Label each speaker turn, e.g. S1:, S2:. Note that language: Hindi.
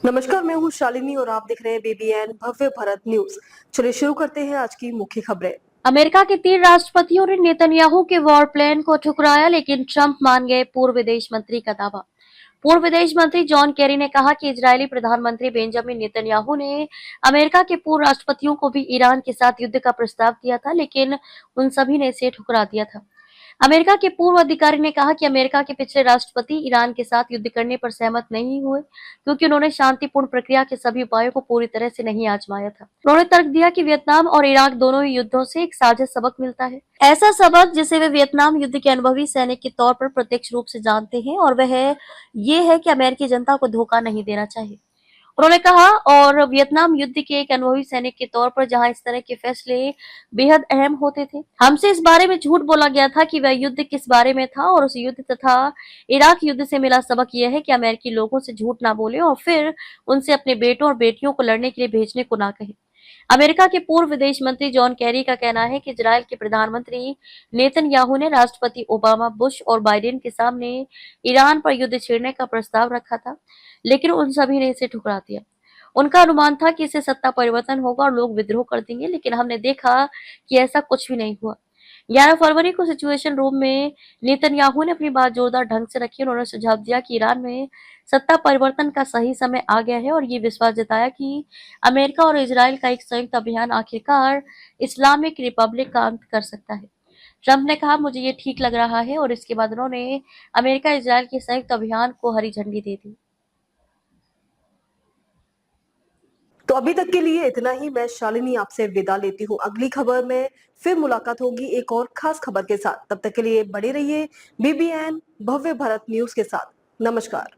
S1: नमस्कार, मैं हूँ शालिनी और आप देख रहे हैं बीबीएन भव्य भारत न्यूज। चलिए शुरू करते हैं आज की मुख्य खबरें।
S2: अमेरिका के 3 राष्ट्रपतियों ने नेतन्याहू के वॉर प्लान को ठुकराया, लेकिन ट्रंप मान गए पूर्व विदेश मंत्री का दावा। पूर्व विदेश मंत्री जॉन केरी ने कहा कि इजरायली प्रधानमंत्री बेंजामिन नेतन्याहू ने अमेरिका के पूर्व राष्ट्रपतियों को भी ईरान के साथ युद्ध का प्रस्ताव दिया था, लेकिन उन सभी ने इसे ठुकरा दिया था। अमेरिका के पूर्व अधिकारी ने कहा कि अमेरिका के पिछले राष्ट्रपति ईरान के साथ युद्ध करने पर सहमत नहीं हुए, क्योंकि उन्होंने शांतिपूर्ण प्रक्रिया के सभी उपायों को पूरी तरह से नहीं आजमाया था। उन्होंने तर्क दिया कि वियतनाम और इराक दोनों ही युद्धों से एक साझा सबक मिलता है, ऐसा सबक जिसे वे वियतनाम युद्ध के अनुभवी सैनिक के तौर पर प्रत्यक्ष रूप से जानते हैं, और वह ये है कि अमेरिकी जनता को धोखा नहीं देना चाहिए। उन्होंने कहा, और वियतनाम युद्ध के एक अनुभवी सैनिक के तौर पर जहां इस तरह के फैसले बेहद अहम होते थे, हमसे इस बारे में झूठ बोला गया था कि वह युद्ध किस बारे में था, और उस युद्ध तथा इराक युद्ध से मिला सबक यह है कि अमेरिकी लोगों से झूठ ना बोले और फिर उनसे अपने बेटों और बेटियों को लड़ने के लिए भेजने को ना कहे। अमेरिका के पूर्व विदेश मंत्री जॉन कैरी का कहना है कि इजरायल के प्रधानमंत्री नेतन्याहू ने राष्ट्रपति ओबामा, बुश और बाइडेन के सामने ईरान पर युद्ध छेड़ने का प्रस्ताव रखा था, लेकिन उन सभी ने इसे ठुकरा दिया। उनका अनुमान था कि इससे सत्ता परिवर्तन होगा और लोग विद्रोह कर देंगे, लेकिन हमने देखा कि ऐसा कुछ भी नहीं हुआ। 11 फरवरी को सिचुएशन रूम में नेतन्याहू ने अपनी बात जोरदार ढंग से रखी। उन्होंने सुझाव दिया कि ईरान में सत्ता परिवर्तन का सही समय आ गया है, और ये विश्वास जताया कि अमेरिका और इजराइल का एक संयुक्त अभियान आखिरकार इस्लामिक रिपब्लिक का अंत कर सकता है। ट्रंप ने कहा, मुझे ये ठीक लग रहा है, और इसके बाद उन्होंने अमेरिका इजराइल के संयुक्त अभियान को हरी झंडी दे दी।
S1: तो अभी तक के लिए इतना ही। मैं शालिनी आपसे विदा लेती हूँ। अगली खबर में फिर मुलाकात होगी एक और खास खबर के साथ। तब तक के लिए बने रहिए बीबीएन भव्य भारत न्यूज के साथ। नमस्कार।